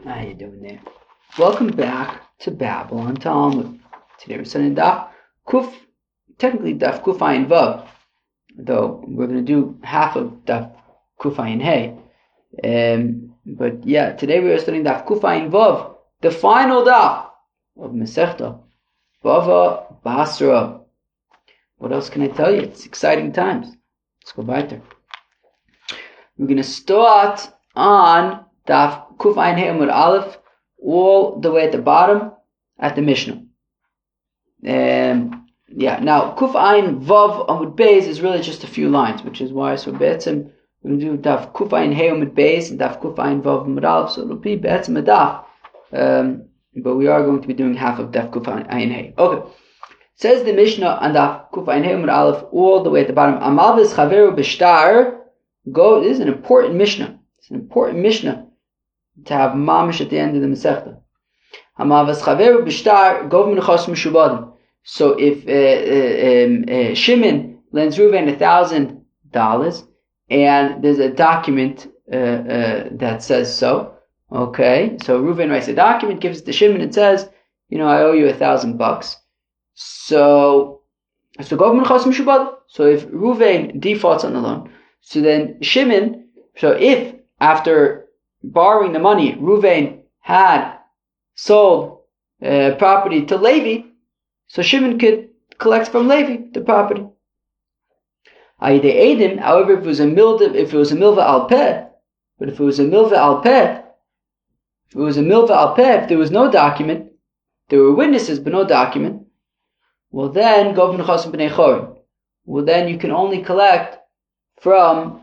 How you doing there? Welcome back to Babylon Talmud. Today we're studying Daf Kuf, technically Daf Kuf Ayin Vav, though we're going to do half of Daf Kuf Ayin Hey. But yeah, today we are studying Daf Kuf Ayin Vav, the final Daf of Masechta BavaBasra. What else can I tell you? It's exciting times. Let's go back there. We're going to start on Daf Kuf Ayin Hey Amud Aleph, all the way at the bottom at the Mishnah. Now Kuf Ayin Vav Amud Beis is really just a few lines, which is why Be'etzim we're going to do Daf Kuf Ayin Hey Amud Beis and Daf Kuf Ayin Vav Amud Aleph, so it'll be Be'etzim a Daf, but we are going to be doing half of Daf Kuf Ayin Hey. Okay, says the Mishnah on Daf Kuf Ayin Hey Amud Aleph, all the way at the bottom. Amal v'schaveru b'shtar. Go. This is an important Mishnah. It's an important Mishnah to have mamish at the end of the Masechta. So if Shimon lends Reuven $1,000 and there's a document that says so, okay, so Reuven writes a document, gives it to Shimon, and says, I owe you $1,000. So if Reuven defaults on the loan, so then Shimon, if after borrowing the money, Reuven had sold property to Levi, so Shimon could collect from Levi the property. However, if it was a milva al peh, but if it was a milva al peh, if there was no document, there were witnesses but no document, well then you can only collect from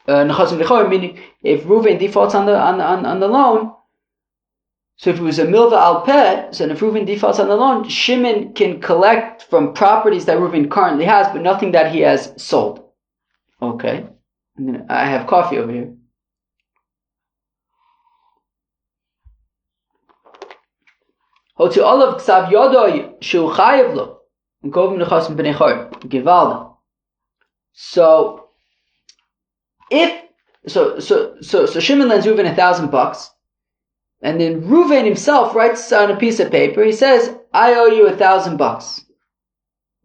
meaning if Reuven defaults on the loan, so if it was a milva al peh, so if Reuven defaults on the loan, Shimon can collect from properties that Reuven currently has, but nothing that he has sold. Okay, I have coffee over here. So Shimon lends Reuven $1,000, and then Reuven himself writes on a piece of paper. He says, "I owe you $1,000."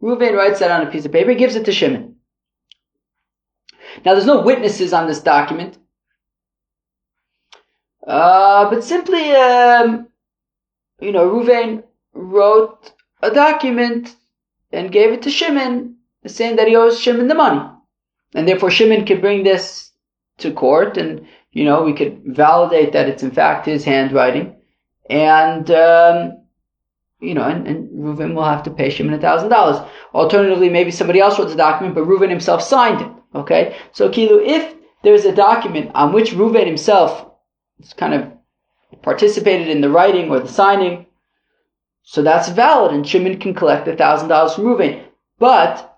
Reuven writes that on a piece of paper. He gives it to Shimon. Now, there's no witnesses on this document, but simply, Reuven wrote a document and gave it to Shimon, saying that he owes Shimon the money, and therefore Shimon could bring this to court, and we could validate that it's in fact his handwriting, and and Reuven will have to pay Shimon $1,000. Alternatively, maybe somebody else wrote the document, but Reuven himself signed it. Okay, so if there's a document on which Reuven himself kind of participated in the writing or the signing, so that's valid, and Shimon can collect $1,000 from Reuven. But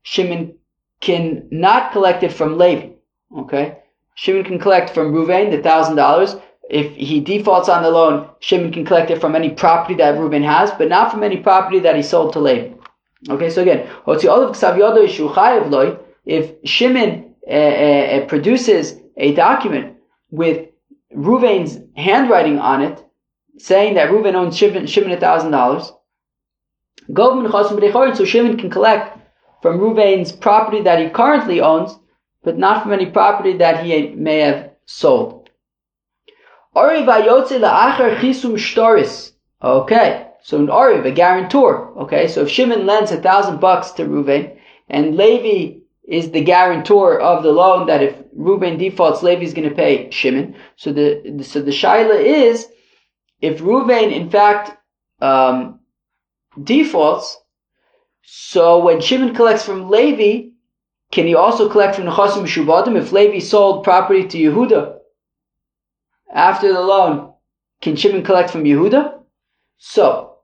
Shimon can not collect it from Levi. Okay, Shimon can collect from Reuven the $1,000. If he defaults on the loan, Shimon can collect it from any property that Reuven has, but not from any property that he sold to Levi. Okay, so again, if Shimon produces a document with Reuven's handwriting on it, saying that Reuven owns Shimon $1,000, so Shimon can collect from Reuven's property that he currently owns, but not from any property that he may have sold. Okay, so an Oriv, a guarantor. Okay, so if Shimon lends $1,000 to Reuven, and Levi is the guarantor of the loan, that if Reuven defaults, Levi is going to pay Shimon. So the shaila is, if Reuven in fact defaults, so when Shimon collects from Levi, can he also collect from Nechasim Mishubadim? If Levi sold property to Yehuda after the loan, can Shimon collect from Yehuda? So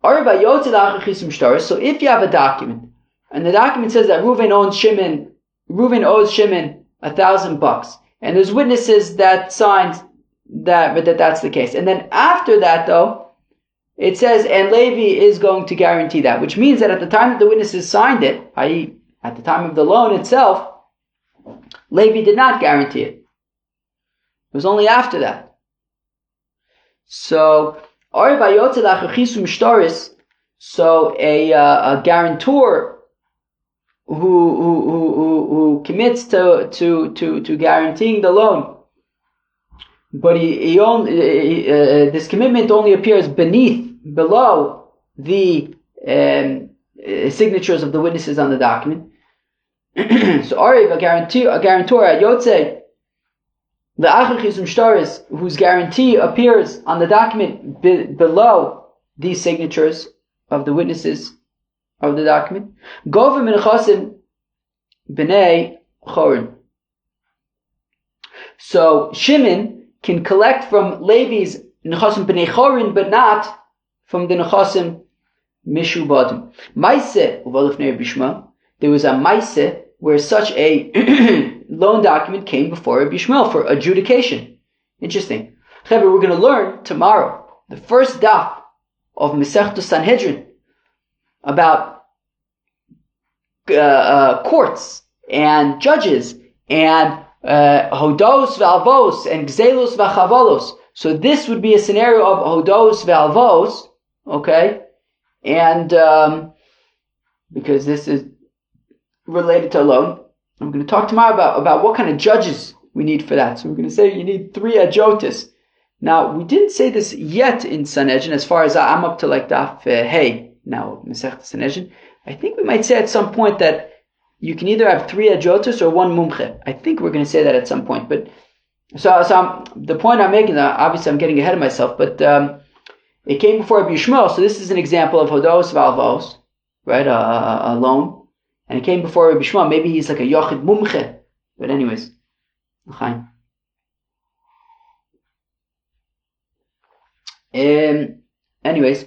if you have a document, and the document says that Reuven owes Shimon $1,000, and there's witnesses that signed that, but that's the case. And then after that, though, it says, and Levi is going to guarantee that, which means that at the time that the witnesses signed it, i.e., at the time of the loan itself, Levi did not guarantee it. It was only after that. So, so a guarantor who commits to guaranteeing the loan, but this commitment only appears below the signatures of the witnesses on the document. So a guarantor at Yotze, the Achachizum Shtaris, whose guarantee appears on the document below these signatures of the witnesses of the document. Govim min Chosim b'nei Chorin. So Shimon can collect from Levi's Nechosim b'nei Chorin, but not from the Nechosim Mishubadim. Maise uvalifnei Bishma. There was a Maise where such a loan document came before Rabbi Shmuel for adjudication. Interesting. However, we're going to learn tomorrow the first daf of Masechta Sanhedrin about courts and judges and hodos ve'alvos and gzelos ve'chavalos. So this would be a scenario of hodos ve'alvos, okay, and because this is related to a loan. I'm going to talk tomorrow about what kind of judges we need for that. So we're going to say you need 3 ajotis. Now, we didn't say this yet in Sanhedrin, as far as I'm up to like daf hey now, Masechta Sanhedrin. I think we might say at some point that you can either have 3 ajotis or 1 mumche. I think we're going to say that at some point. But the point I'm making, obviously I'm getting ahead of myself, but it came before Rabbi Yishmael, so this is an example of hodos valvos, right, a loan. And it came before Rabbi Shmuel. Maybe he's like a yochid mumche. But anyways. Anyways.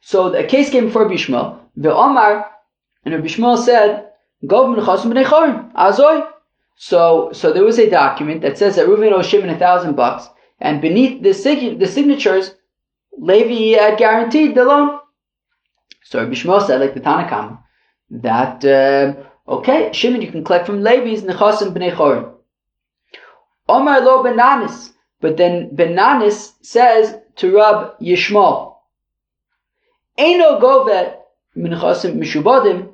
So the case came before Rabbi Shmuel. Ve'omar, and Rabbi Shmuel said, Gov min Chosim b'nei Chorim, azoi. So there was a document that says that Reuven owes Shimon $1,000, and beneath the signatures, Levi had guaranteed the loan. So Rabbi Shmuel said, like the Tanakam, that okay, Shimon, you can collect from Levi's nechasim b'nei chorim. Omar lo Benanis, but then Benanis says to Rab Yishmael, Eino gove min nechasim mishubadim.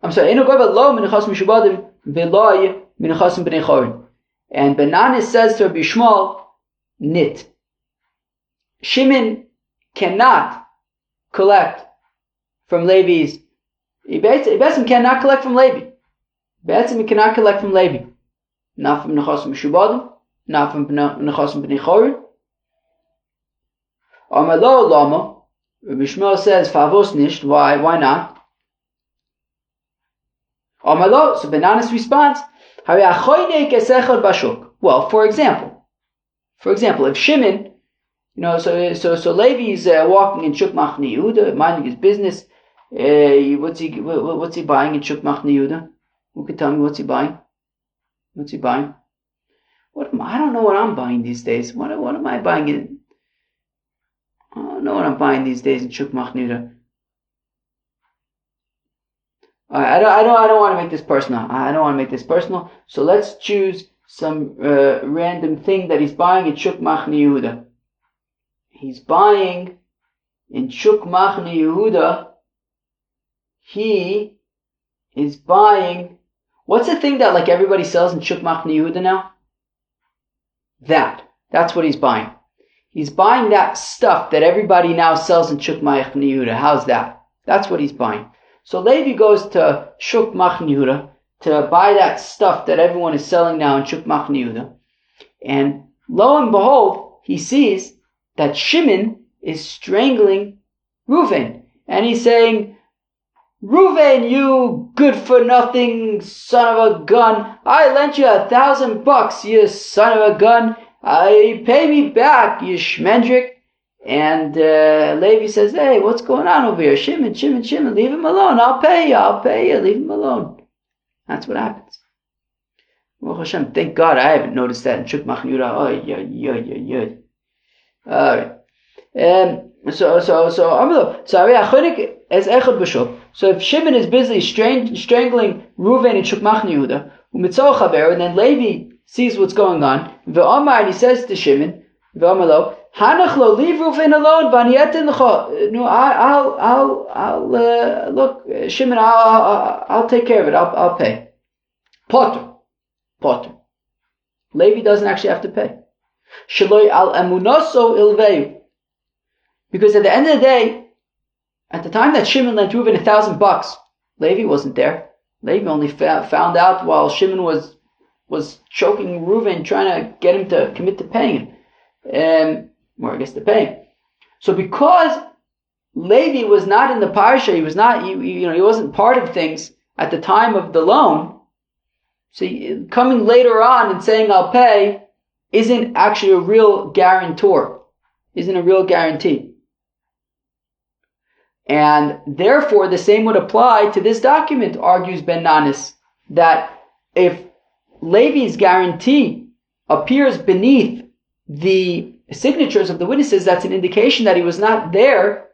I'm sorry, Eino gove lo min nechasim mishubadim veloy min nechasim b'nei chorim. And Benanis says to Rab Yishmael, nit. Shimon cannot collect from Levi's. He cannot collect from Levi. He cannot collect from Levi. Not from Nechasim Mishubadim, not from Nechasim B'nei Chorin. Amalo Lama, Rabbi Shmuel says, Favos nicht, why not? Amalo, so Benanis responds, well, for example, if Shimon, so Levi's walking in Shuk Machne Yehuda, minding his business. What's he buying in Shuk Machne Yehuda? Who can tell me what's he buying? What's he buying? I don't know what I'm buying these days. What am I buying in? I don't know what I'm buying these days in Shuk Machne Yehuda. I don't want to make this personal. So let's choose some random thing that he's buying in Shuk Machne Yehuda. He's buying in Shuk Machne Yehuda. He is buying. What's the thing that like everybody sells in Shuk Machne Yehuda now? That's what he's buying. He's buying that stuff that everybody now sells in Shuk Machne Yehuda. How's that? That's what he's buying. So Levi goes to Shuk Machne Yehuda to buy that stuff that everyone is selling now in Shuk Machne Yehuda. And lo and behold, he sees that Shimon is strangling Reuven. And he's saying, Reuven, you good-for-nothing son of a gun. I lent you $1,000, you son of a gun. Pay me back, you shmendrik. And Levi says, hey, what's going on over here? Shimon, leave him alone. I'll pay you. Leave him alone. That's what happens. Well, Hashem, thank God I haven't noticed that in Shuk Machne Yehuda. Alright. So if Shimon is busy strangling Reuven in Shuk Machne Yehuda, and then Levi sees what's going on. Ve'omar, and he says to Shimon, Ve'omar lo, Hanach lo, leave Reuven alone. V'aniyetin l'cho. No, I'll look, Shimon, I'll take care of it. I'll pay. Potter. Levi doesn't actually have to pay. Shaloi al emunoso ilveu. Because at the end of the day, at the time that Shimon lent Reuven $1,000, Levi wasn't there. Levi only found out while Shimon was choking Reuven, trying to get him to commit to paying him. Or I guess to pay him. So because Levi was not in the parsha, he wasn't part of things at the time of the loan. So coming later on and saying I'll pay isn't actually a real guarantor, isn't a real guarantee. And therefore the same would apply to this document, argues Ben Nanis, that if Levi's guarantee appears beneath the signatures of the witnesses, that's an indication that he was not there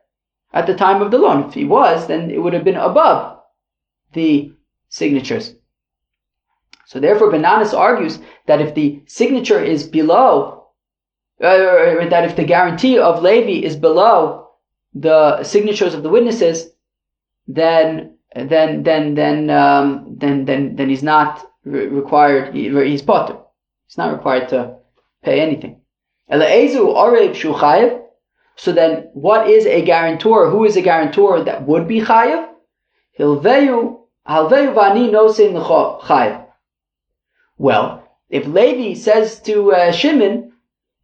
at the time of the loan. If he was, then it would have been above the signatures. So therefore, Benanis argues that if the signature is below, that if the guarantee of Levi is below the signatures of the witnesses, then he's not required. He's potter. He's not required to pay anything. So then, what is a guarantor? Who is a guarantor that would be chayav? Well, if Levi says to Shimon,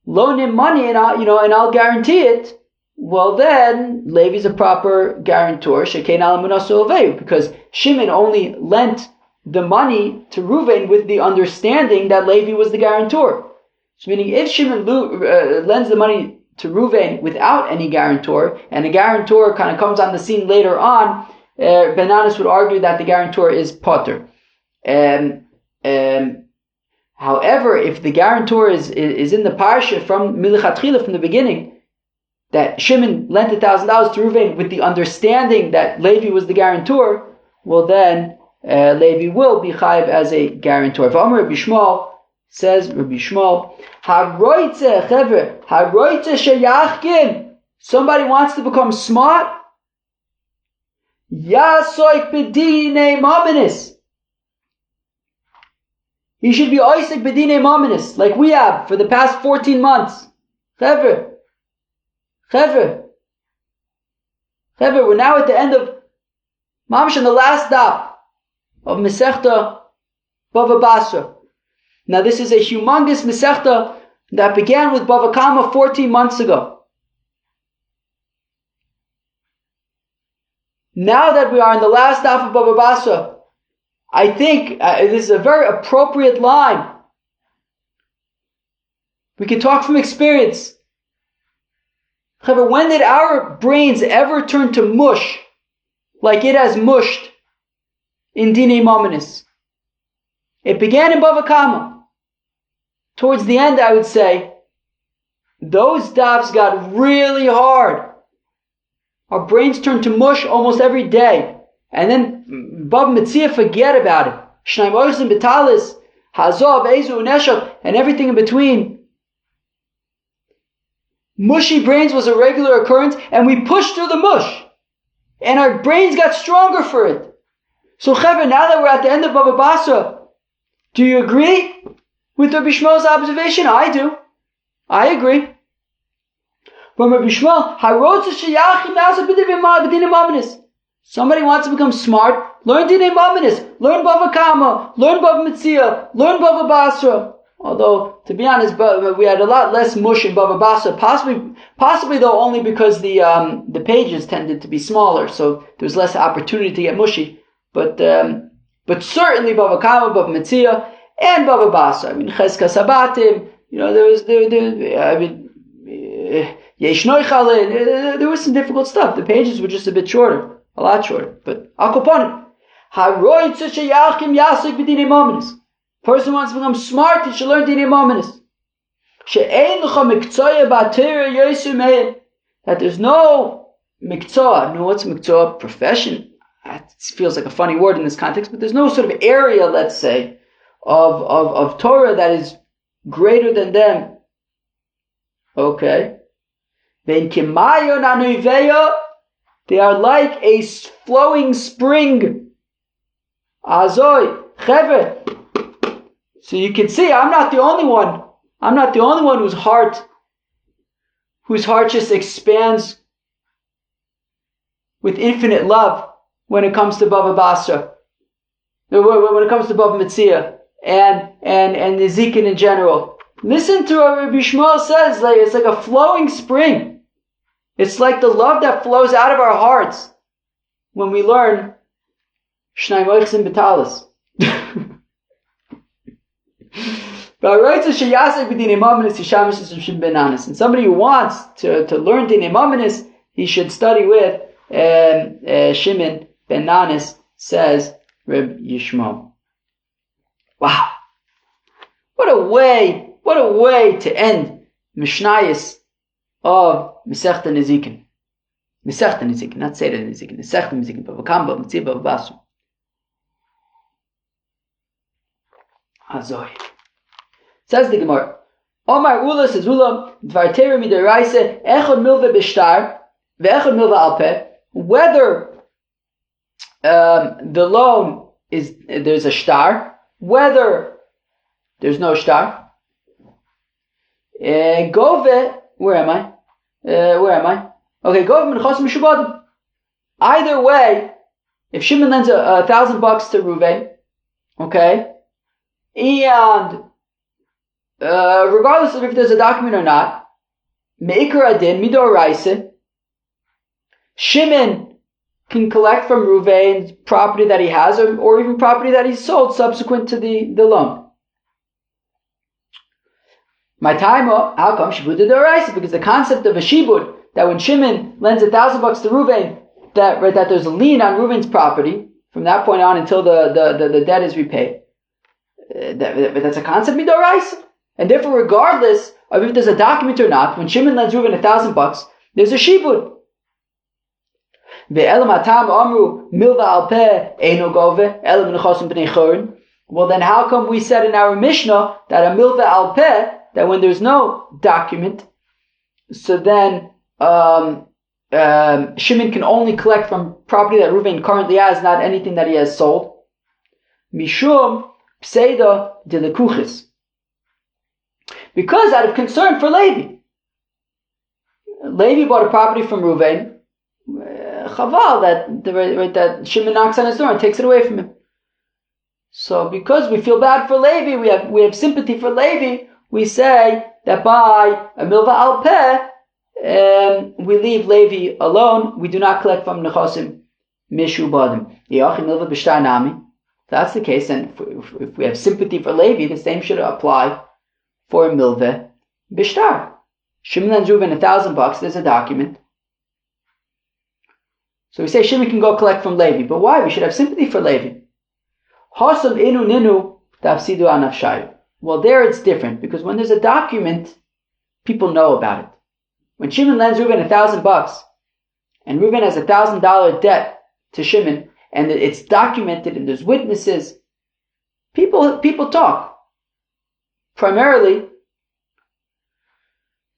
loan him money and I'll guarantee it, well then Levi's a proper guarantor, because Shimon only lent the money to Reuven with the understanding that Levi was the guarantor. So meaning if Shimon lends the money to Reuven without any guarantor, and a guarantor kind of comes on the scene later on, Benanis would argue that the guarantor is potter. However, if the guarantor is in the parsha from Milichatchila, from the beginning, that Shimon lent $1,000 to Reuven with the understanding that Levi was the guarantor, well then Levi will be chayiv as a guarantor. V'amar Rabbi Shmuel, says Rabbi Shmuel, Haroitze sheyachkim. Somebody wants to become smart. Yasoik b'dinei maminis. He should be oisik b'dinei maminis, like we have for the past 14 months. Chevre, we're now at the end of Mamish, in the last daf of Masechta BavaBasra. Now this is a humongous Masechta that began with Bava Kama 14 months ago. Now that we are in the last daf of BavaBasra, I think this is a very appropriate line. We can talk from experience. However, when did our brains ever turn to mush like it has mushed in Dinei Maminis? It began in Bava Kama. Towards the end, I would say, those dafs got really hard. Our brains turned to mush almost every day. And then Bava Metzia, forget about it. Shnai Moshe Betalis, Hazov, Ezu, Neshach, and everything in between. Mushy brains was a regular occurrence, and we pushed through the mush. And our brains got stronger for it. So Chevra, now that we're at the end of BavaBasra, do you agree with Rabbi Shmuel's observation? I do. I agree. From Rabbi Shmuel, somebody wants to become smart, learn Dinei Maminis, learn Bava Kama, learn Bava Metzia, learn BavaBasra. Although, to be honest, we had a lot less mush in BavaBasra, possibly though only because the pages tended to be smaller, so there was less opportunity to get mushy. But certainly Bava Kama, Bava Metzia, and BavaBasra. I mean, Chezka Sabatim, there was some difficult stuff. The pages were just a bit shorter, a lot shorter. But Akoponim, person wants to become smart, he should learn Dinei Maminis. That there's no mikzoah. No, what's mikzoah? Profession. It feels like a funny word in this context, but there's no sort of area, let's say, of Torah that is greater than them. Okay. They are like a flowing spring. Azoy, cheve. So you can see, I'm not the only one. I'm not the only one whose heart just expands with infinite love when it comes to BavaBasra, when it comes to Bava Metzia and Nezikin in general. Listen to what Rabbi Shmuel says. It's like a flowing spring. It's like the love that flows out of our hearts when we learn Shnai Moichsim B'Talis. And somebody who wants to learn Dinei Mamonos, he should study with Shimon ben Nanis, says Reb Yishmael. Wow. What a way to end Mishnayos of Masechta Nezikin. Masechta Nezikin, not Seder Nezikin. Masechta Nezikin, BavaKama, BavaMetzia, BavaBasra. Azoy. Says the Gemara. Omar Ula says Ula, Dvar Teira Midaraisa, Echad Milva Bishtar, Ve'echad Milva Alpeh. Whether the loan there's a shtar, whether there's no shtar. Gove, where am I? Okay, Gove Menachos Mishubadim. Either way, if Shimon lends $1,000 to Reuven, okay, and regardless of if there's a document or not, Meikar Adin Midoraisa, Shimon can collect from Reuven's property that he has, or even property that he sold subsequent to the loan. My time, how come Shibud Doraisa? Because the concept of a Shibud, that when Shimon lends $1,000 to Reuven, that there's a lien on Reuven's property from that point on until the debt is repaid. That's a concept Midoraisa. And therefore, regardless of if there's a document or not, when Shimon lends Reuven $1,000, there's a Shibud. Well, then how come we said in our Mishnah that a milva al peh, that when there's no document, so then Shimon can only collect from property that Reuven currently has, not anything that he has sold? Mishum pseida de lekuchis. Because out of concern for Levi bought a property from Reuven. Chaval that Shimon knocks on his door and takes it away from him. So because we feel bad for Levi, we have sympathy for Levi, we say that by a milva al peh, we leave Levi alone. We do not collect from nechosim mishubadim. Yachim milva b'shtar nami. If that's the case, then if we have sympathy for Levi, the same should apply for milva b'shtar. Shimon lends Reuven $1,000. There's a document. So we say Shimon can go collect from Levi. But why? We should have sympathy for Levi. Hasam inu ninu tafsidu anafshayu. Well, there it's different, because when there's a document, people know about it. When Shimon lends Reuven $1,000, and Reuven has $1,000 debt to Shimon, and it's documented and there's witnesses, people talk. Primarily,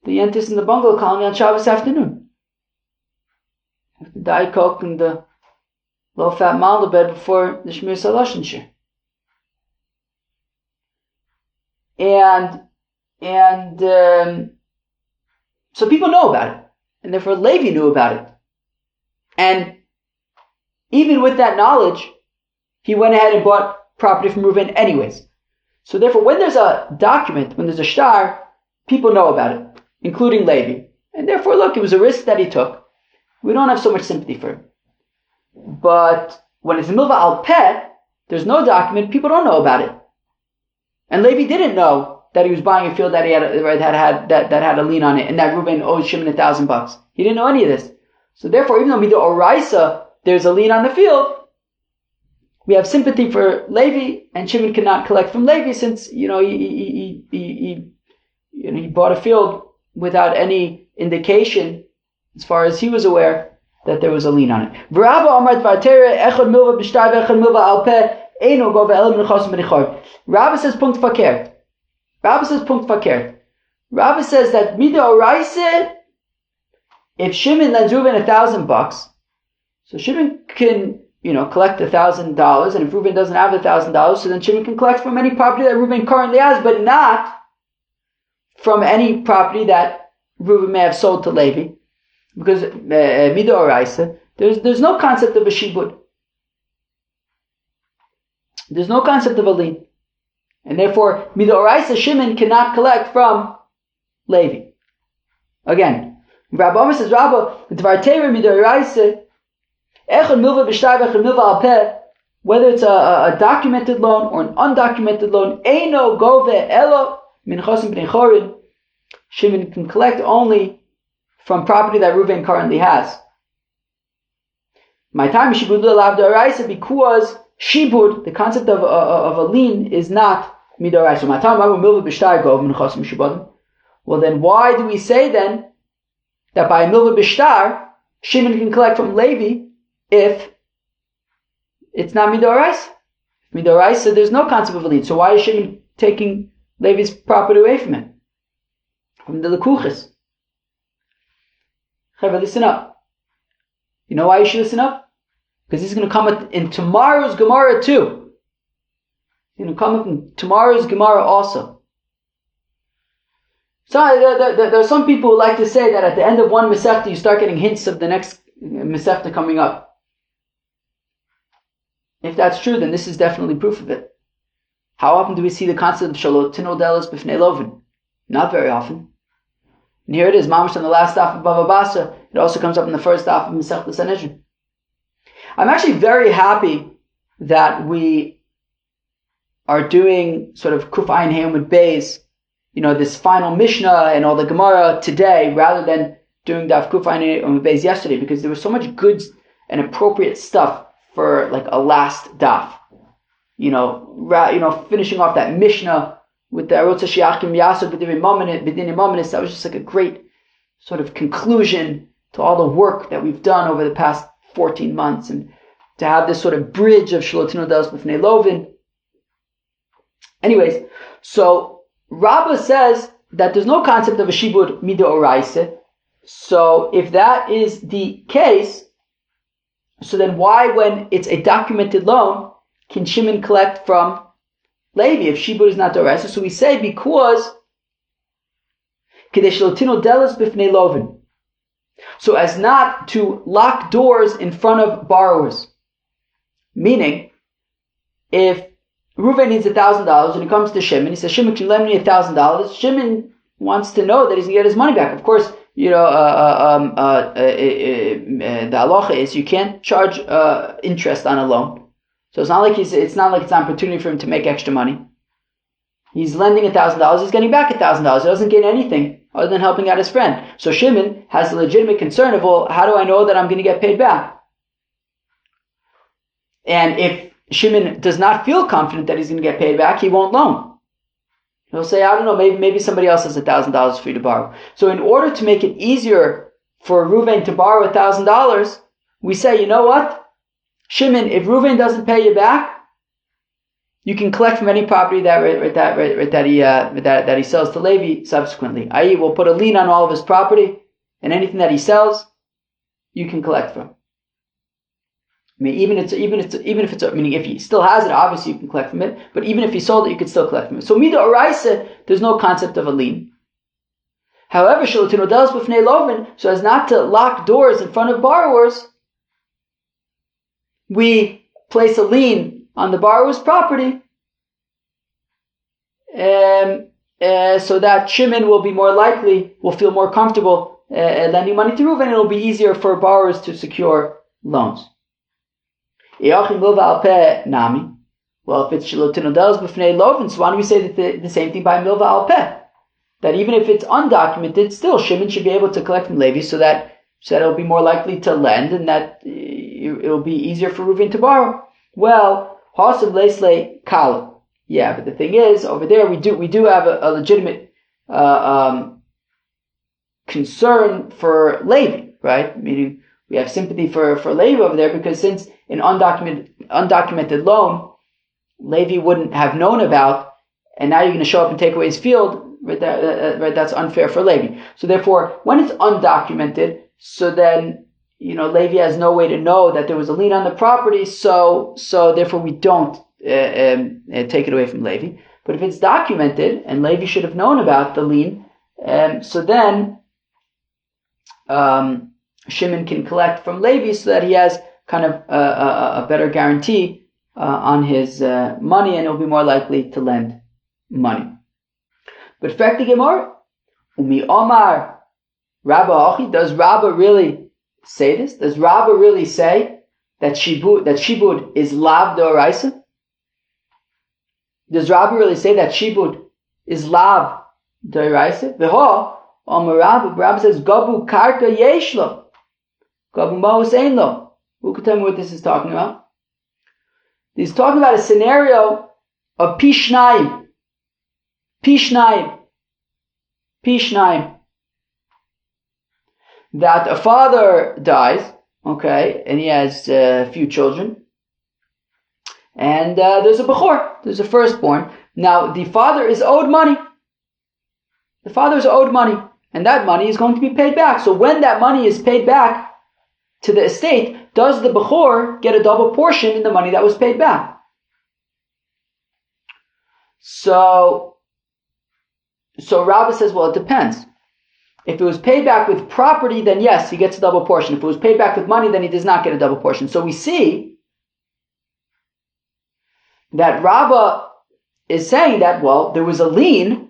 the Yentis in the bungalow colony on Shabbos afternoon. The Diet Coke and the low-fat Malda bed before the Shmir Saloshin shir. And so people know about it. And therefore Levi knew about it. And even with that knowledge, he went ahead and bought property from Reuven anyways. So therefore, when there's a document, when there's a shtar, people know about it, including Levi. And therefore, look, it was a risk that he took. We don't have so much sympathy for him. But when it's a milva al peh, there's no document, people don't know about it. And Levi didn't know that he was buying a field that had a lien on it, and that Reuven owed Shimon $1,000. He didn't know any of this. So therefore, even though Midah Oraisa, there's a lien on the field, we have sympathy for Levi, and Shimon cannot collect from Levi since he bought a field without any indication, as far as he was aware, that there was a lien on it. Rabbi says punkt verkehrt. Rabbi says that Mida Oraisa, if Shimon lends Reuven $1,000, so Shimon can, collect $1,000, and if Reuven doesn't have $1,000, so then Shimon can collect from any property that Reuven currently has, but not from any property that Reuven may have sold to Levi, because Mida Oraisa, there's no concept of a shibud. There's no concept of a lien. And therefore, Mida Oraisa, Shimon cannot collect from Levi. Again, Rabbi Omer says, Rabbi, Dvar Teira Mida Oraisa, Echad Milva B'shtar Echad Milva Al Peh, whether it's a documented loan or an undocumented loan, Eino Gove Elo Min Chosim B'nei Chorin, Shimon can collect only from property that Reuven currently has. My time is Shibud L'Lav D'Oraisa, because Shibud, the concept of a lien, is not Midoraisa. My time Milva B'shtar Gov Min Chosim Shibadim. Well, then why do we say then that by Milva B'shtar Shimon can collect from Levi if it's not Midoraisa? Midoraisa, there's no concept of a lien. So why is Shimon taking Levi's property away from him? From the Lekuchis. Chaver, listen up. You know why you should listen up? Because this is going to come in tomorrow's Gemara too. It's going to come up in tomorrow's Gemara also. So there are some people who like to say that at the end of one Masechta you start getting hints of the next Masechta coming up. If that's true, then this is definitely proof of it. How often do we see the concept of Shalot Tinol Delos B'fnei Lovin? Not very often. And here it is, Mamash on the last daf of BavaBasra. It also comes up in the first daf of Masechta Sanhedrin. I'm actually very happy that we are doing sort of Kuf Ayin Hayom Beis, this final Mishnah and all the Gemara today, rather than doing Daf Kuf Ayin Hayom Beis yesterday, because there was so much good and appropriate stuff for like a last daf. Finishing off that Mishnah with the Arutza Shiachim Yasur B'Divin Mominis, that was just like a great sort of conclusion to all the work that we've done over the past 14 months, and to have this sort of bridge of Shalotino Delos B'fnei Lovin. Anyways, so Rabbah says that there's no concept of a shibud Mida Oraisa. So if that is the case, so then why, when it's a documented loan, can Shimon collect from Levi if shibud is not Oraisa? So we say because Kedei Shalotino Delos B'fnei Lovin, so as not to lock doors in front of borrowers. Meaning, if Reuven needs $1,000 and he comes to Shimon, he says, Shimon, can you lend me $1,000? Shimon wants to know that he's going to get his money back. Of course, the halacha is you can't charge interest on a loan. So it's not like it's an opportunity for him to make extra money. He's lending $1,000, he's getting back $1,000. He doesn't gain anything other than helping out his friend. So Shimon has a legitimate concern of, well, how do I know that I'm going to get paid back? And if Shimon does not feel confident that he's going to get paid back, he won't loan. He'll say, I don't know, maybe somebody else has $1,000 for you to borrow. So in order to make it easier for Reuven to borrow $1,000, we say, you know what? Shimon, if Reuven doesn't pay you back, you can collect from any property that he sells to Levi subsequently. I.e., we'll put a lien on all of his property, and anything that he sells, you can collect from. I mean, even if he still has it, obviously you can collect from it. But even if he sold it, you could still collect from it. So Mida Oraisa, there's no concept of a lien. However, Shalotino Delos B'fnei Lovin, so as not to lock doors in front of borrowers, we place a lien on the borrower's property, so that Shimon will feel more comfortable lending money to Reuven, and it'll be easier for borrowers to secure loans. Well, if it's Shalotino Delos B'fnei Lovin, so why don't we say that the same thing by Milva Al Peh? That even if it's undocumented, still Shimon should be able to collect from Levi, so that it'll be more likely to lend, and that it'll be easier for Reuven to borrow. Well, Hasim Leisle Kala. Yeah, but the thing is, over there we do have a legitimate concern for Levi, right? Meaning we have sympathy for Levi over there, because since an undocumented loan Levi wouldn't have known about, and now you're going to show up and take away his field, right? That's unfair for Levi. So therefore, when it's undocumented, so then, Levi has no way to know that there was a lien on the property, so therefore we don't take it away from Levi. But if it's documented, and Levi should have known about the lien, so then Shimon can collect from Levi so that he has kind of a better guarantee on his money, and he'll be more likely to lend money. But fact the Gemara, Umi Omar Rabba Achi, does Rabba really say this? Does Rabba really say that shibud is lav d'oraisa? Does Rabba really say that shibud is lav d'oraisa? V'ho Omar Rabba says gabu karka yeshlo, gabu ma'us ein lo. Who could tell me what this is talking about? He's talking about a scenario of pishnayim. That a father dies, okay, and he has a few children, and there's a bechor, there's a firstborn. Now, the father is owed money. The father is owed money, and that money is going to be paid back. So when that money is paid back to the estate, does the bechor get a double portion in the money that was paid back? So Rabbah says, well, it depends. If it was paid back with property, then yes, he gets a double portion. If it was paid back with money, then he does not get a double portion. So we see that Rabbah is saying that, well, there was a lien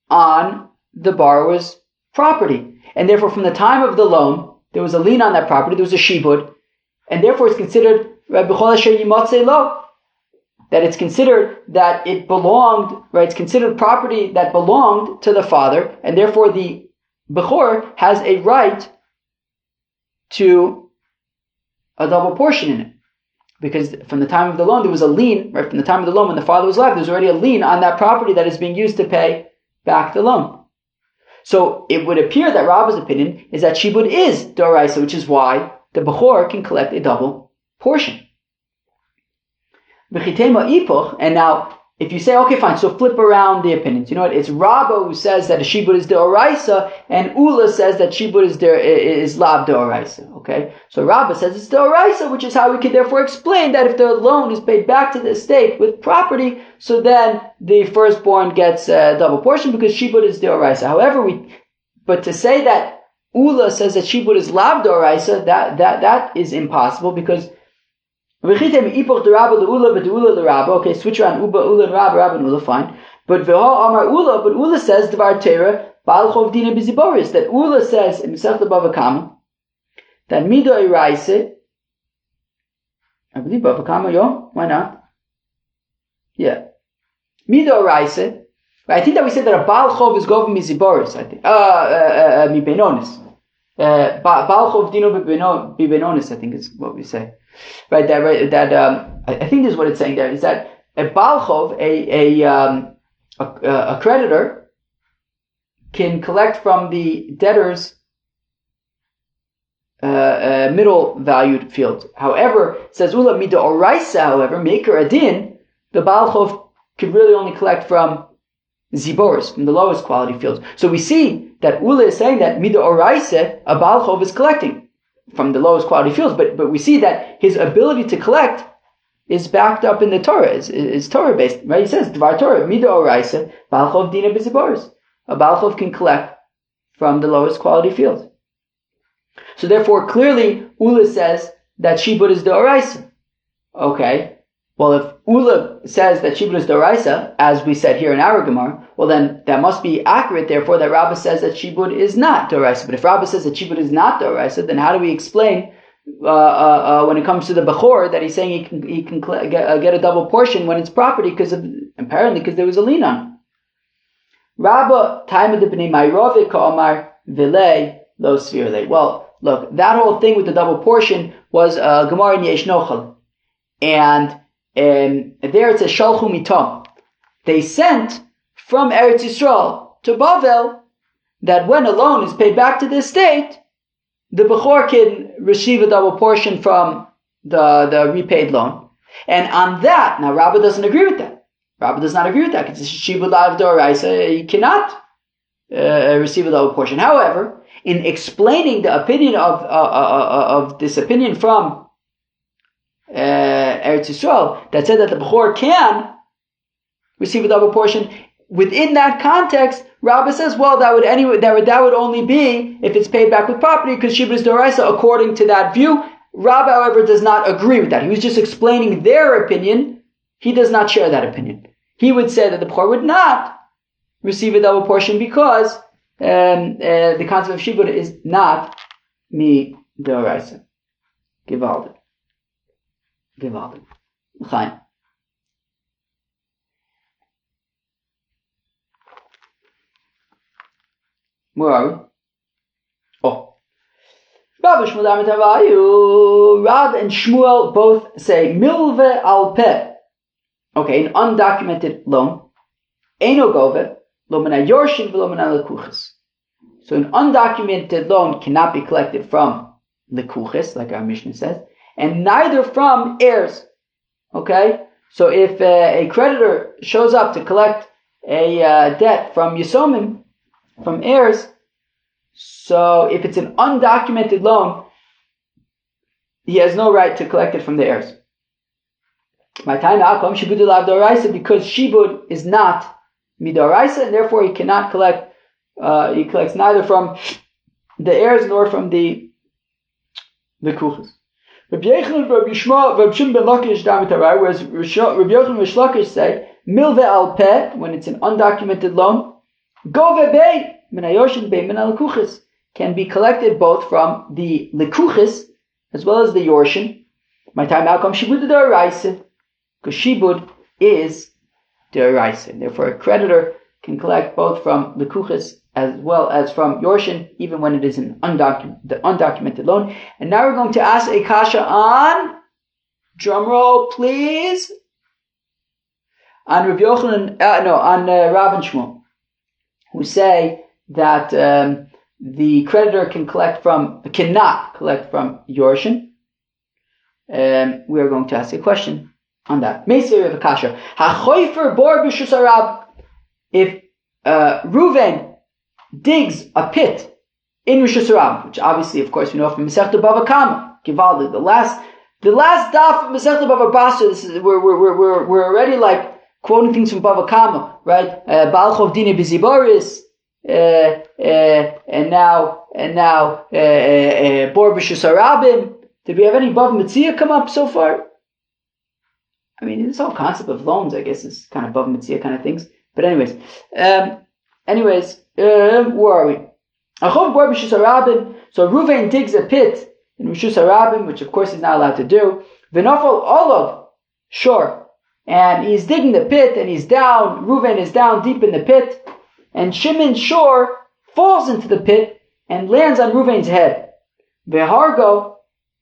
on the borrower's property. And therefore, from the time of the loan, there was a lien on that property, there was a shibud, and therefore it's considered that it's considered that it belonged, right? It's considered property that belonged to the father, and therefore the bechor has a right to a double portion in it. Because from the time of the loan, there was a lien, right? From the time of the loan, when the father was alive, there's already a lien on that property that is being used to pay back the loan. So it would appear that Rabbah's opinion is that shibud is d'oraisa, which is why the bechor can collect a double portion. And now, if you say, okay, fine, so flip around the opinions. You know what? It's Rabbah who says that a shibud is d'oraisa, and Ula says that shibud is lav d'oraisa. Okay? So Rabbah says it's d'oraisa, which is how we could therefore explain that if the loan is paid back to the estate with property, so then the firstborn gets a double portion because shibud is d'oraisa. However, but to say that Ula says that shibud is lav d'oraisa, that is impossible, because okay, switch around Ula and Rabba and Ula, fine. But Ula says Dvar Tera Balchov Dina Biziboris, that Ula says in Masechet Bava Kama that Mido Iraise, I believe Bava Kama, why not? Yeah. Mido Iraise. I think that we said that a Balchov is Gov Miziboris, I think. Mi Benonis. Balchov Dino Bibenonis, I think is what we say. Right, I think this is what it's saying there, is that a balchov, a creditor, can collect from the debtor's middle valued field. However, it says Ula Mida Oraisa, however, Maker Adin, the balchov could really only collect from ziboris, from the lowest quality fields. So we see that Ula is saying that Mida Oraisa, a balchov is collecting from the lowest quality fields, but we see that his ability to collect is backed up in the Torah, is Torah based, right? He says, Dvar Torah, Mida Oraisa, Balchov Dina Biziboris. A Balchov can collect from the lowest quality fields. So therefore, clearly, Ula says that shibud is the Oraisa. Okay. Well, if Ula says that shibud is the Oraisa, as we said here in our Gemara, well then that must be accurate, therefore, that Rabbah says that shibud is not d'oraisa. But if Rabbah says that shibud is not d'oraisa, then how do we explain when it comes to the bechor that he's saying he can get a double portion when it's property apparently because there was a lien on it? Rabbah taima d'pnei ma'irove ka'amar v'lei lo svirle. Well, look, that whole thing with the double portion was Gemara in Yesh Nochal, and there it says shalchu mitom. They sent from Eretz Yisrael to Bavel that when a loan is paid back to the estate, the bechor can receive a double portion from the repaid loan. And on that, now Rabbah doesn't agree with that. Rabbah does not agree with that because it's shibud lav d'oraisa. You cannot receive a double portion. However, in explaining the opinion of this opinion from Eretz Yisrael that said that the Bechor can receive a double portion, within that context, Rabbah says, well, that would only be if it's paid back with property because shibud is d'oraisa according to that view. Rabbah, however, does not agree with that. He was just explaining their opinion. He does not share that opinion. He would say that the Bechor would not receive a double portion because the concept of shibud is not mi d'oraisa. Gewaldig. Chaim. Where are we? Oh. Rav and Shmuel both say milve al peh. Okay, an undocumented loan. Eino gove lo min hayorshin v'lo min halekuches. So an undocumented loan cannot be collected from lekuches, like our Mishnah says, and neither from heirs. Okay, so if a creditor shows up to collect a debt from yisomim, from heirs, so if it's an undocumented loan, he has no right to collect it from the heirs. My time outcome shibud lav d'oraisa, because shibud is not midoraisa, and therefore he cannot collect. He collects neither from the heirs nor from the kuchas. Rabbi Yochanan, Rabbi Yishmael, Rabbi Shimon ben Lakish damitarai, whereas Rabbi Yochanan and Rish Lakish say milve al peh when it's an undocumented loan, gove bei min hayoshin bei min halekuches, can be collected both from the lekuches as well as the yorshin. My time outcome shibud d'oraisa, because shibud is d'oraisa. Therefore, a creditor can collect both from lekuches as well as from yorshin, even when it is an undocumented loan. And now we're going to ask a kasha on, drumroll please, on Rabbi Yochanan, on Rav and Shmuel, who say that the creditor cannot collect from yorshin. We are going to ask a question on that. Meisir of kasha. Hachoifer bor b'shus harab. If Reuven digs a pit in Rishus Harab, which obviously, of course, we know from Masechta BavaBasra, Givaldi, the last daf of Masechta BavaBasra. This is we're already like quoting things from BavaBasra, right? Baal Chov Dine B'Ziboris, and now Bor B'Shus Harabim. Did we have any Bav Mitzvah come up so far? I mean, this whole concept of loans, I guess, is kind of Bav Mitzvah kind of things. But anyways, where are we? So Reuven digs a pit in Rishus Harabim, which of course he's not allowed to do. V'nafal olav shor, and he's digging the pit, and he's down. Reuven is down deep in the pit, and Shimon's shor falls into the pit and lands on Reuven's head. V'hargo,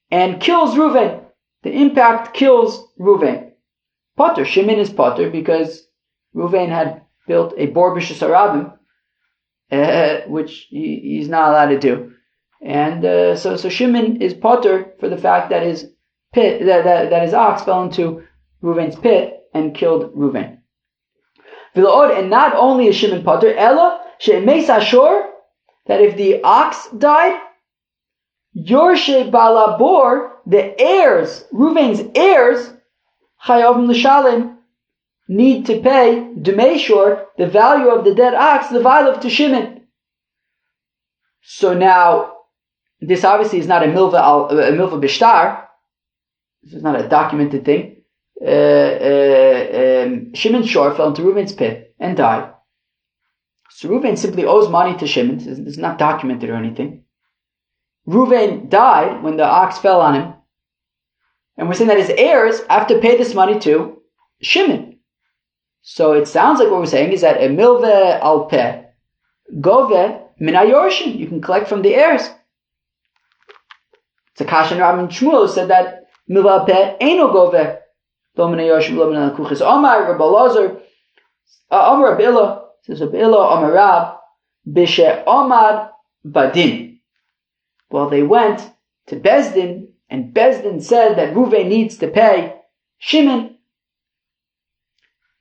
and kills Reuven. The impact kills Reuven. Potter, Shimon is potter because Reuven had built a bor b'shus harabim, which he's not allowed to do, and so Shimon is potter for the fact that his pit, that his ox fell into Reuven's pit and killed Reuven. And not only is Shimon potter, ella she'emeis hashor, that if the ox died, yorshe balabor, the heirs, Reuven's heirs, chayavim l'shalim, need to pay Dumeshor, the value of the dead ox, the vailav to Shimon. So now, this obviously is not a milva bishtar. This is not a documented thing. Shimon's shor fell into Reuven's pit and died. So Reuven simply owes money to Shimon. It's not documented or anything. Reuven died when the ox fell on him. And we're saying that his heirs have to pay this money to Shimon. So it sounds like what we're saying is that a milve al peh, gove min hayorshin, you can collect from the heirs. So Kashan Rav and Shmuel said that milve al peh eino gove lo min hayorshin lo min halekuches. Omar Rabbi Elazar, Omar Rabbi Illa, says Rabbi Illa, Omar Rab, bishe Omar badin. Well, they went to Bezdin, and Bezdin said that Reuven needs to pay Shimon.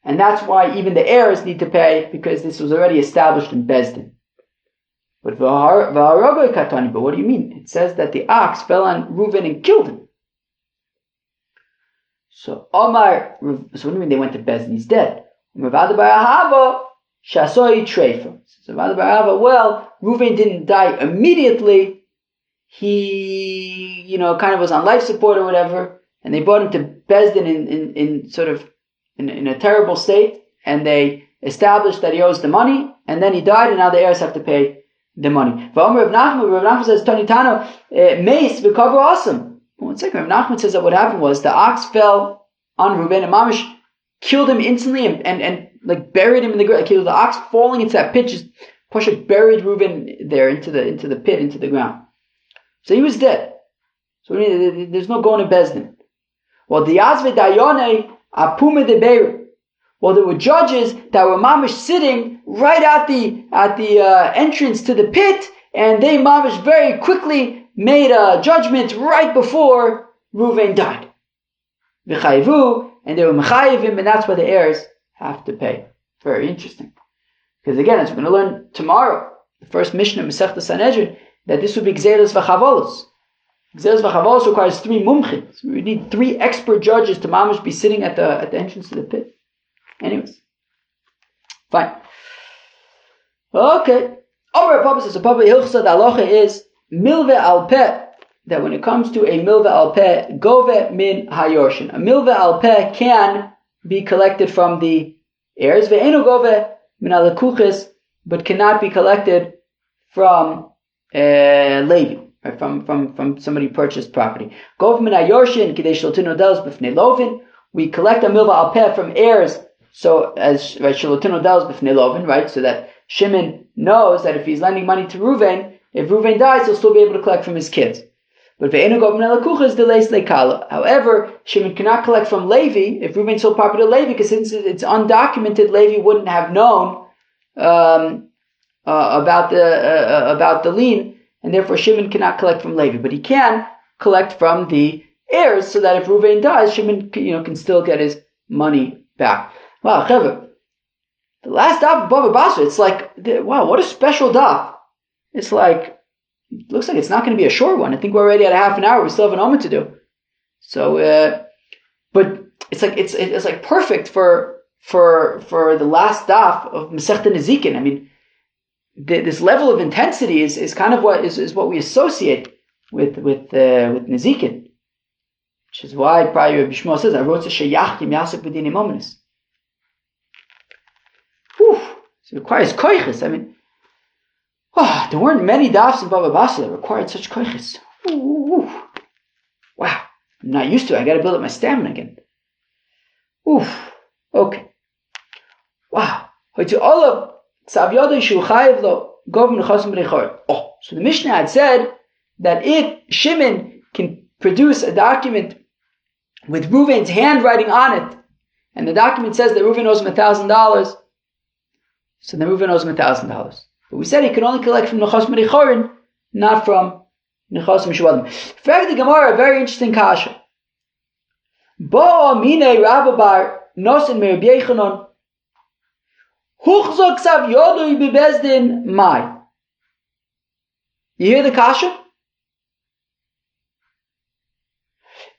And that's why even the heirs need to pay, because this was already established in Bezdin. But what do you mean? It says that the ox fell on Reuven and killed him. So what do you mean they went to Bezdin? He's dead. So well, Reuven didn't die immediately. He, kind of was on life support or whatever, and they brought him to Bezdin in a terrible state, and they established that he owes the money, and then he died, and now the heirs have to pay the money. Rav Nachman says, Tonitano, mace, recover awesome. One second, Rav Nachman says that what happened was the ox fell on Reuven, and Mamish killed him instantly and like buried him in the ground. Like the ox falling into that pit, just Pasha buried Reuven there into the pit, into the ground. So he was dead. So there's no going to Bezdin. Well, the Yazve Dayone Apume de Beir. Well, there were judges that were mamish sitting right at the entrance to the pit, and they mamish very quickly made a judgment right before Reuven died. V'chayivu, and they were mechayivim, and that's why the heirs have to pay. Very interesting. Because again, as we're going to learn tomorrow, the first Mishnah, Masechta Sanhedrin, that this would be Gzeros v'chavolos. Gzeros v'chavolos requires 3 mumchim. So we need 3 expert judges to mamish be sitting at the entrance to the pit. Anyways, fine. Okay. Over Papa says, Papa Hilchsa, the halacha is milve al peh, that when it comes to a milve al peh, gove min hayorshin. A milve al peh can be collected from the heirs, ve'enu gove min alakuchis, but cannot be collected from Levi, right? From somebody who purchased property. Gove min hayorshin, kidei shaltinu dels b'fnei lovin. We collect a milve al peh from heirs. So, as Shalotino Dels b'fnei Lovin, right? So that Shimon knows that if he's lending money to Reuven, if Reuven dies, he'll still be able to collect from his kids. But however, Shimon cannot collect from Levi if Reuven sold property to Levi, because since it's undocumented, Levi wouldn't have known about the lien, and therefore Shimon cannot collect from Levi. But he can collect from the heirs, so that if Reuven dies, Shimon can still get his money back. Wow, Chevah, the last daf of BavaBasra, it's like, wow, what a special daf. It's like, it looks like it's not going to be a short one. I think we're already at a half an hour. We still have an omen to do. So, but it's like perfect for the last daf of Masechta Nezikin. I mean, this level of intensity is kind of what we associate with Nezikin. Which is why probably Rabbi Shmuel says, I wrote to Sheyach Yim Yasek B'dinim Omenis. So it requires koiches. I mean, there weren't many dafs in BavaBasra that required such koiches. Wow. I'm not used to it. I got to build up my stamina again. Okay. Wow. So the Mishnah had said that if Shimon can produce a document with Reuven's handwriting on it, and the document says that Reuven owes him $1,000, so then Reuven owes him $1,000. But we said he can only collect from Nechos Merichorin, not from Nechos Mishuadim. For the Gemara, a very interesting kasha. Bo mine Rababar nosin me'Rabbi Yechanan huchzok sav yodui bebezdin mai. You hear the kasha?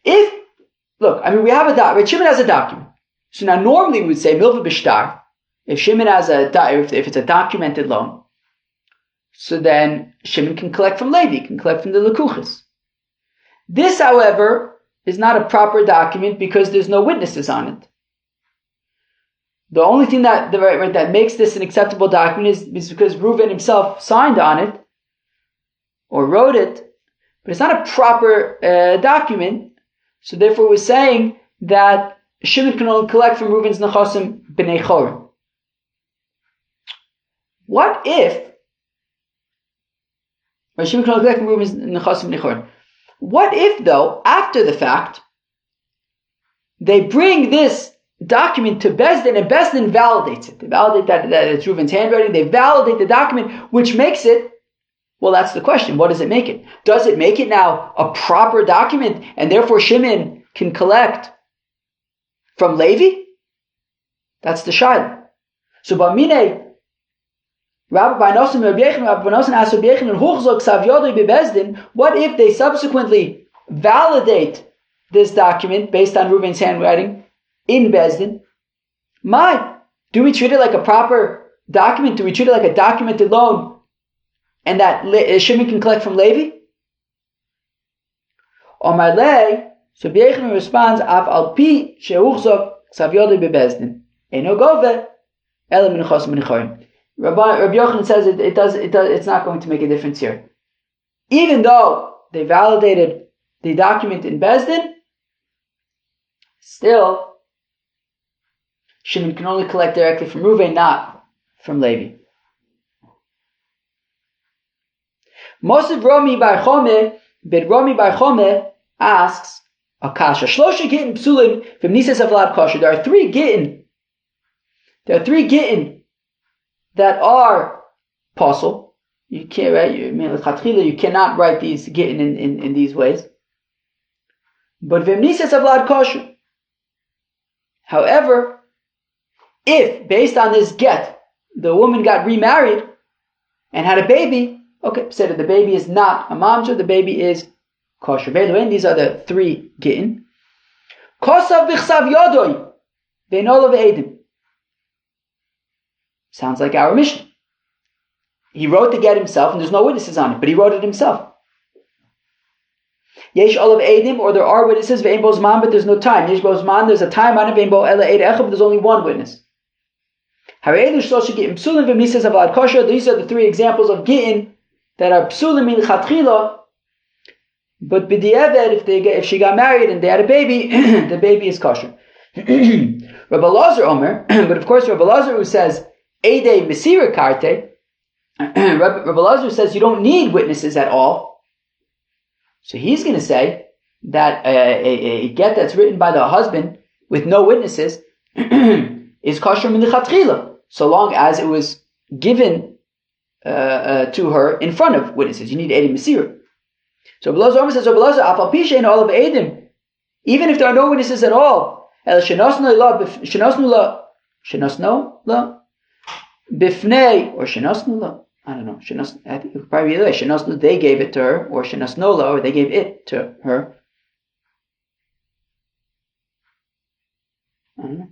We have a document. Shimon has a document. So now normally we would say milva b'shtar. If Shimon has if it's a documented loan, so then Shimon can collect from Levi, can collect from the Lekuchas. This, however, is not a proper document because there's no witnesses on it. The only thing that makes this an acceptable document is because Reuven himself signed on it or wrote it, but it's not a proper document. So therefore, we're saying that Shimon can only collect from Reuven's Nechosim b'nei Chorim. What if Shimon can only collect from Reuven's Nechosim b'nei Chorim? What if, though, after the fact, they bring this document to Bezdin and Bezdin validates it? They validate that it's Reuven's handwriting. They validate the document, which makes it. Well, that's the question. What does it make it? Does it make it now a proper document, and therefore Shimon can collect from Levi? That's the shayla. So Bamine, Rabbi Nosan asked Rabbi Yechon, what if they subsequently validate this document based on Reuven's handwriting in Bezdin? Do we treat it like a proper document? Do we treat it like a documented loan and that Shimon can collect from Levi? Omar Le, so Rabbi Yechon responds, Av al pi sheuchzok ksav yodei bebezdin. Eino gove, ele min chos min chorim. Rabbi Yochanan says it's not going to make a difference here. Even though they validated the document in Bezdin, still, Shimon can only collect directly from Reuven, not from Levi. Mosiv Romi Bar Chome, but Romi Bar Chome asks, Akasha, Shlosha Gittin Psulim, from Nisas Avlad Kosher. There are three Gittin that are possible. You can't write. You cannot write these gittin in these ways. But v'mnisas avlad kosher. However, if based on this get the woman got remarried and had a baby, okay, said that the baby is not a mamzer, the baby is kosher. These are the three gittin. Kosav v'chsav yodoy v'enolav edim. Sounds like our Mishnah. He wrote the get himself, and there's no witnesses on it, but he wrote it himself. Yesh olav edim, or there are witnesses, ve'en bo zman, but there's no time. Yesh bo zman, there's a time on it, ve'en bo ela eid echad, but there's only one witness. Hare'elu shlosha gittin psulim v'mnisas avad kosher. These are the three examples of gittin that are psulim min chatchila, but b'di'eved, if she got married and they had a baby, the baby is kosher. Rabbi Lazar Omer, but of course Rabbi Lazar who says Eidei Mesira Karte, Rabbi Lazar says you don't need witnesses at all. So he's going to say that a get that's written by the husband with no witnesses is kosher min lechatchila, so long as it was given to her in front of witnesses. You need Eidei Mesira. So Rabbi Lazar says, Rabbi Lazar, Afal Pisha in all of Eidim, even if there are no witnesses at all, El Shenosnu la Bifnei, or Shenosnu la, I don't know, I think it would probably be either way. Shenosnu, they gave it to her, or Shenosnola, or they gave it to her. I don't know.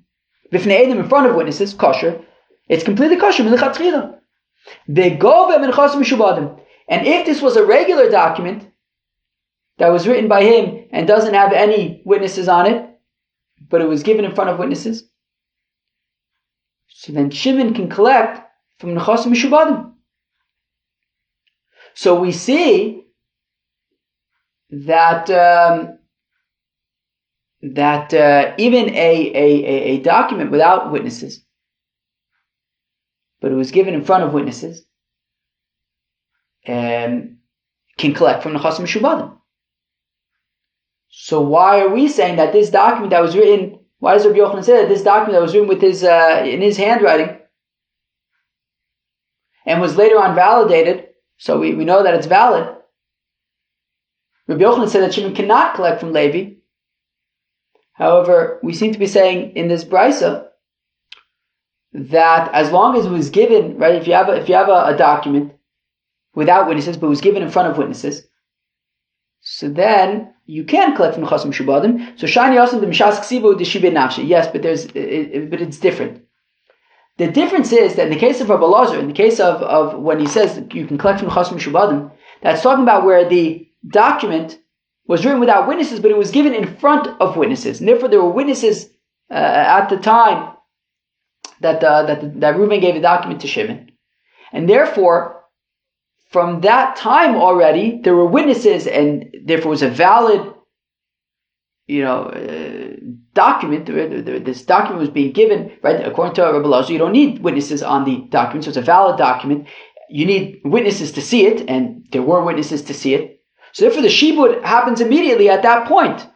Bifnei Eidim, in front of witnesses, kosher. It's completely kosher, min lechatchila. Ve'gove min chos mishubadim. And if this was a regular document that was written by him and doesn't have any witnesses on it, but it was given in front of witnesses, so then Shimon can collect from Nechos Mishubadim. So we see that even a document without witnesses, but it was given in front of witnesses, can collect from Nechos Mishubadim. So why are we saying that this document that was written, why does Rabbi Yochanan say that this document that was written with his in his handwriting and was later on validated, so we know that it's valid. Rabbi Yochanan said that Shimon cannot collect from Levi. However, we seem to be saying in this brisa that as long as it was given, right, if you have a document without witnesses but it was given in front of witnesses, so then you can collect from Chos Mishubadim. So Shani Yosem the Mishas Ksivu Deshibe Nafshi. Yes, but but it's different. The difference is that in the case of Rabbi Lazar, in the case of when he says that you can collect from Chos Mishubadim, that's talking about where the document was written without witnesses, but it was given in front of witnesses, and therefore there were witnesses at the time that Reuben gave the document to Shimon, and therefore from that time already there were witnesses, and therefore it was a valid, document. This document was being given, right? According to Rabbi Lazar, you don't need witnesses on the document, so it's a valid document. You need witnesses to see it, and there were witnesses to see it. So therefore the shibud happens immediately at that point.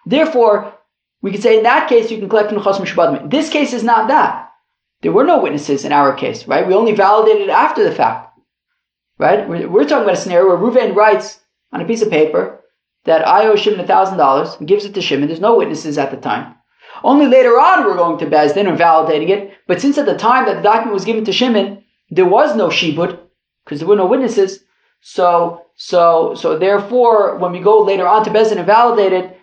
Therefore, we could say in that case you can collect from Chos Mishubadim. This case is not that. There were no witnesses in our case, right? We only validated it after the fact, right? We're talking about a scenario where Reuven writes on a piece of paper that I owe Shimon $1,000 and gives it to Shimon. There's no witnesses at the time. Only later on we're going to Beis Din and validating it. But since at the time that the document was given to Shimon, there was no shibud, because there were no witnesses. So therefore, when we go later on to Beis Din and validate it,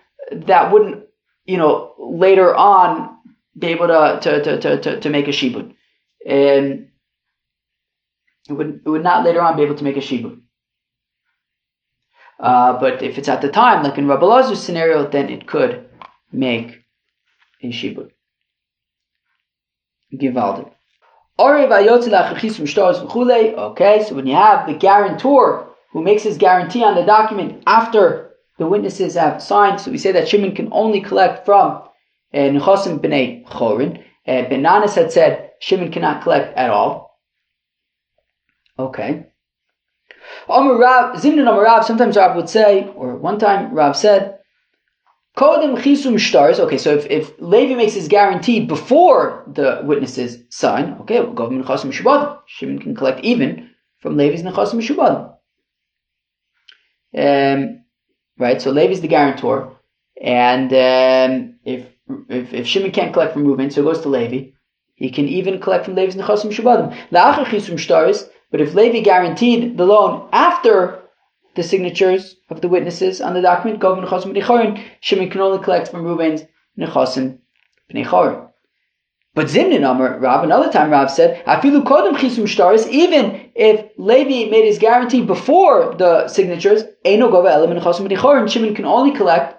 that wouldn't, later on be able to make a shibud. And it would not later on be able to make a shibud. But if it's at the time, like in Rabbi Elazar's scenario, then it could make a shibud. Givaldi. Okay, so when you have the guarantor who makes his guarantee on the document after the witnesses have signed, so we say that Shimon can only collect from Nechasim b'nei Chorin. Ben Nanas had said Shimon cannot collect at all. Okay. Zimnin Amar Rav, sometimes Rav would say, or one time Rav said, Kodem Chisum Shtars. Okay, so if Levi makes his guarantee before the witnesses sign, okay, we'll go from Nechasim Shubadim. Shimon can collect even from Levi's Nechasim Shubadim. Right, so Levi's the guarantor, and if Shimon can't collect from Reuven, so it goes to Levi. He can even collect from Levi's Nechasim Shubadim. La'achar Chisum Shtars. But if Levi guaranteed the loan after the signatures of the witnesses on the document, Shimon can only collect from Reuven's Nechasim b'nei Chorin. But Zimnin Amar Rav, another time Rav said, Afilu kodem chisum shtaris, even if Levi made his guarantee before the signatures, Eino gova elam Nechasim b'nei Chorin, Shimon can only collect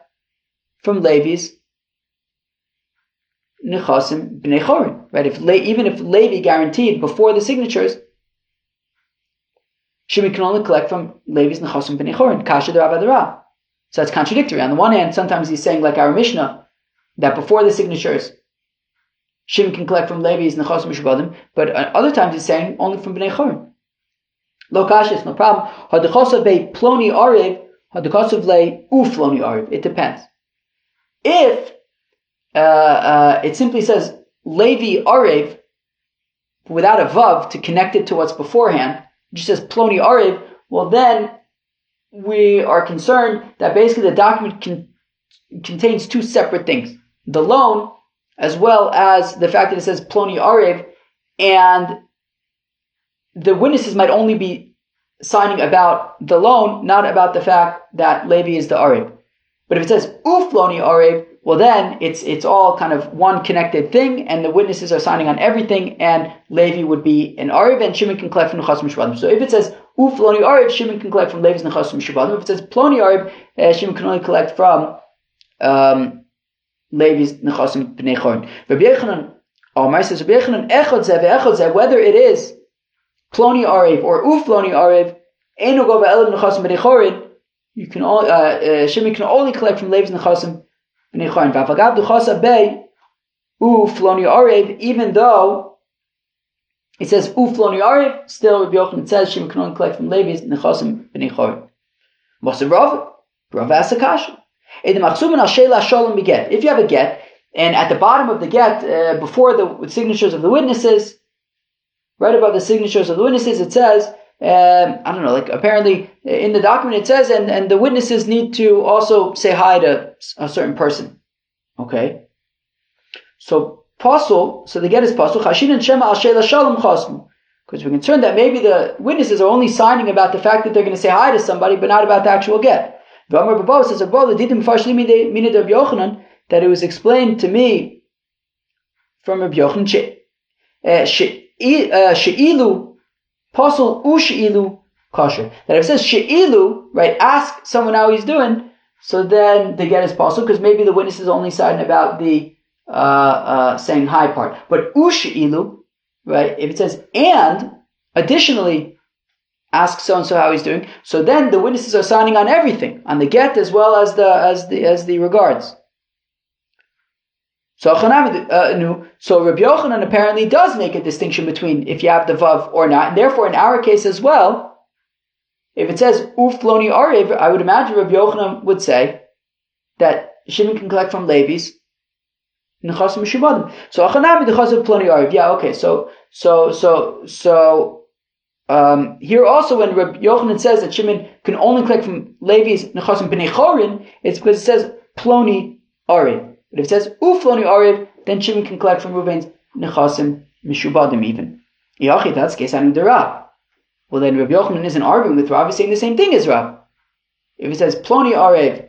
from Levi's Nechasim b'nei Chorin. Right? Even if Levi guaranteed before the signatures, Shimon can only collect from Levi's Nechasim b'nei Chorin. Kasha d'Rav Adara. So that's contradictory. On the one hand, sometimes he's saying, like our Mishnah, that before the signatures, Shimon can collect from Levi's Nechasim Shubadim, but other times he's saying only from b'nei Chorin. Lo kasha, it's no problem. Hadachosov be ploni arev, hadachosov le ufloni arev. It depends. If it simply says Levi arev without a vav to connect it to what's beforehand, it just says ploni arev, well then we are concerned that basically the document contains two separate things. The loan, as well as the fact that it says ploni arev, and the witnesses might only be signing about the loan, not about the fact that Levi is the arev. But if it says ufloni arev, well then it's all kind of one connected thing, and the witnesses are signing on everything, and Levi would be an arev, and Shimon can collect from Nechasim Shubadim. So if it says ufloni arev, Shimon can collect from Levi's Nechasim Shubadim. If it says ploni arev, Shimon can only collect from Levi's Nechasim b'nei Chorin. Rabbi Yochanan, Omar says, Rabbi Yochanan, echad zeh, whether it is ploni arev or ufloni arev, eino gova elam Nechasim b'nei Chorin, you can Shimon can only collect from Levi's Nechasim b'nei Chorin. V'afagav duchasa bei ufloni arev, even though it says ufloni arev, still Rabbi Yochanan says Shimon can only collect from Levi's Nechasim b'nei Chorin. Moser Rav asked a kasha. If you have a get, and at the bottom of the get, before the signatures of the witnesses, right above the signatures of the witnesses, it says, apparently in the document it says, and the witnesses need to also say hi to a certain person. Okay? So the get is pasul, because we're concerned that maybe the witnesses are only signing about the fact that they're going to say hi to somebody, but not about the actual get. V'amar Baba says, that it was explained to me from Rabbi Yochanan, she'ilu pasul u'she'ilu kosher. That if it says she'ilu, right, ask someone how he's doing, so then the get is pasul, because maybe the witness is only signing about the saying hi part. But u'she'ilu, right, if it says and additionally ask so and so how he's doing, so then the witnesses are signing on everything, on the get as well as the regards. So Rabbi Yochanan apparently does make a distinction between if you have the vav or not, and therefore in our case as well, if it says ufloni arev, I would imagine Rabbi Yochanan would say that Shimon can collect from Levi's Nechasim Shubadim. So achanami dechasav ploni arev. Yeah, okay. So here also when Rabbi Yochanan says that Shimon can only collect from Levi's Nechasim b'nei Chorin, it's because it says ploni arev. But if it says Ufloni Ariv, then Shimon can collect from Reuven's Nechasim Mishubadim even. Yachi, that's case Anu Derab. Well, then Rabbi Yochanan isn't arguing with Rav, he's saying the same thing as Rav. If it says Ploni Ariv,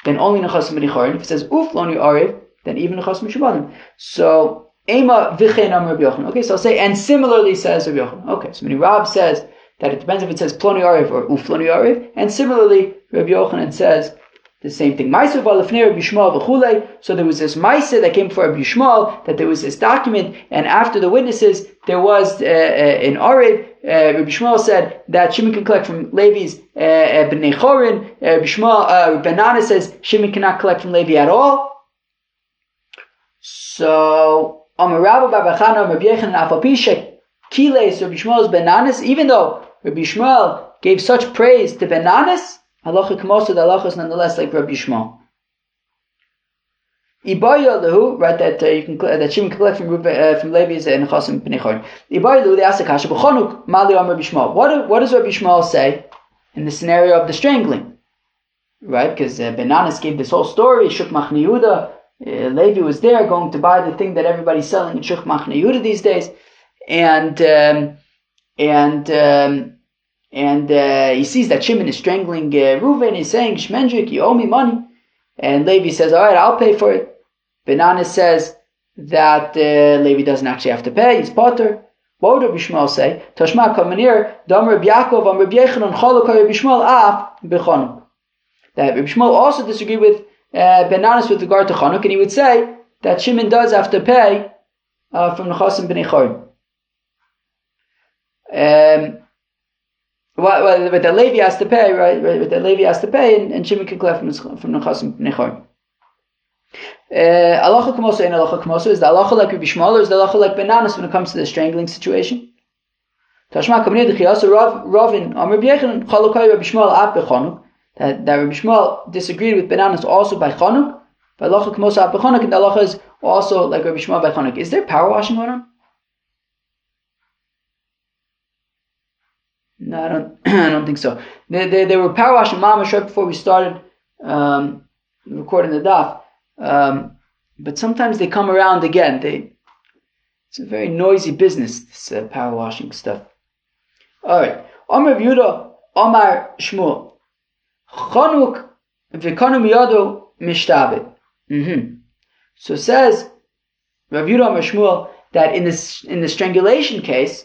then only Nechasim B'Nichorin. If it says Ufloni Ariv, then even Nechasim Mishubadim. So, Ema V'chein Am Rabbi Yochanan. Okay, so I'll say, and similarly says Rabbi Yochanan. Okay, so when Rav says that it depends if it says Ploni Ariv or Ufloni Ariv, and similarly, Rabbi Yochanan says the same thing. So there was this Maisa that came for Rabbi Yishmael, that there was this document, and after the witnesses, there was an Ariv. Rabbi Yishmael said that Shimon can collect from Levi's B'nei Chorin. Ben Nana says Shimon cannot collect from Levi at all. So, Amar Rabba Bar Bachana, Rabbi Yechanan, Afal Pisha, Kiles, Rabbi Yishmael's Ben Nanas, even though Rabbi Yishmael gave such praise to Ben Nanas, halacha k'mosa, the halacha is nonetheless like Rabbi Yishmael. Ibaya lehu, right? That that Shimon can collect from Levi's and Nechasim B'nei Chorin. Ibaya lehu, they ask the kasha b'chonuk mali am Rabbi Yishmael. What does Rabbi Yishmael say in the scenario of the strangling? Right? Because Ben Nanas gave this whole story. Shuk Machne Yehuda, Levi was there going to buy the thing that everybody's selling in Shuk Machne Yehuda these days, and he sees that Shimon is strangling Reuven. He's saying, Shmendrik, you owe me money. And Levi says, all right, I'll pay for it. Ben says that Levi doesn't actually have to pay. He's potter. What would Rabbi Yishmael say? Tashma kamanir, dam Rabbi Yaakov, am Rabbi Yechanan, chaluk Rabbi Yishmael af b'chonuk. That Rabbi Yishmael also disagreed with Ben with regard to Chanuk, and he would say that Shimon does have to pay from Nechasim B'nei Chorin. But the Levi has to pay, right? But the Levi has to pay, and Shimon can collect from Nechasim B'nei Chorin. Halacha k'moso and halacha k'moso, is the halacha like Rabbi Yishmael, or is the halacha like Ben when it comes to the strangling situation? Tashma kamnei d'chiyasa Ravin Am Rabbi Yechanan chalukay Rabbi Yishmael ap b'chanuk, that Rabbi Yishmael disagreed with Ben also by chanuk, by halacha k'moso ap b'chanuk, and the halacha is also like Rabbi Yishmael by chanuk. Is there power washing going on? No, I don't think so. They were power washing mamash right before we started recording the daf. But sometimes they come around again. It's a very noisy business, this power washing stuff. Alright. Amar Yehuda, Amar Shmuel. Chanuk v'kanu miyado mishtabed. So it says Rav Yehuda Amar Shmuel that in the strangulation case,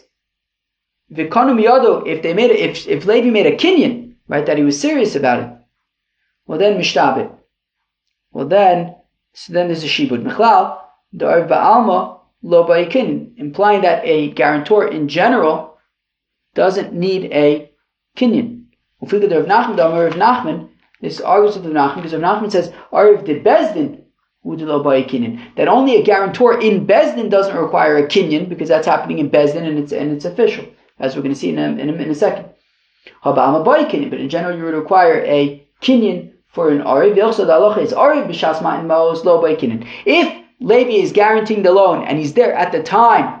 v'kanu miyado, if Levi made a kinyan, right, that he was serious about it, well then mishtabed. Well then there's a shibud mechlal, da'ar ba'alma lo ba'kinyan, implying that a guarantor in general doesn't need a kinyan. Rav Nachman, this argues with Rav Nachman, because Rav Nachman says, Ariv de Bezdin lo ba'kinyan, that only a guarantor in Bezdin doesn't require a kinyan, because that's happening in Bezdin and it's official, as we're going to see in a second. But in general, you would require a kinyan for an Ariv. Also, the halacha is Ariv b'shas ma'in ma'os lo ba'kinyan. If Levi is guaranteeing the loan and he's there at the time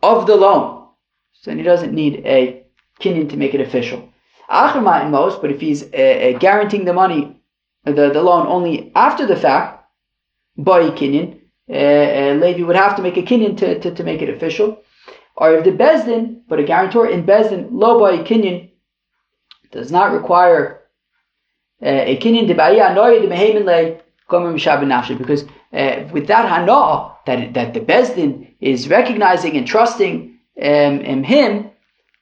of the loan, so then he doesn't need a kinyan to make it official. Achar ma'in ma'os, but if he's guaranteeing the money, the loan only after the fact, by kinyan, Levi would have to make a kinyan to make it official. Or if the Bezdin, but a guarantor in Bezdin, lo by kinyan, does not require a kinyan because with that hana that the Bezdin is recognizing and trusting him,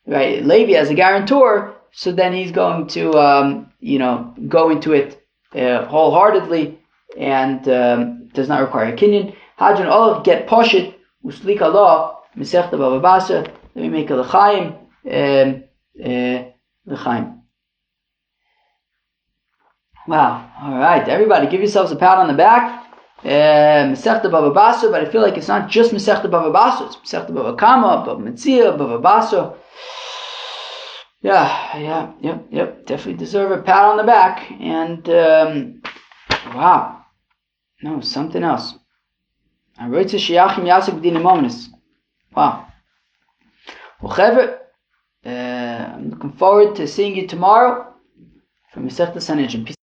right, Levi as a guarantor, so then he's going to go into it wholeheartedly and does not require a kinyan. Hadron olav get poshit uslik Allah Masechta BavaBasra. Let me make a l'chaim. L'chaim. Wow. All right, everybody, give yourselves a pat on the back. Masechta BavaBasra, but I feel like it's not just Masechta BavaBasra. It's Masechta Bava Kama, Bava Metzia, BavaBasra. Yep. Definitely deserve a pat on the back. And wow, no, something else. I wrote to Shiachim Yasik B'dinImonis. Wow. Well, Chaver, I'm looking forward to seeing you tomorrow from Masechta Sanhedrin. Peace.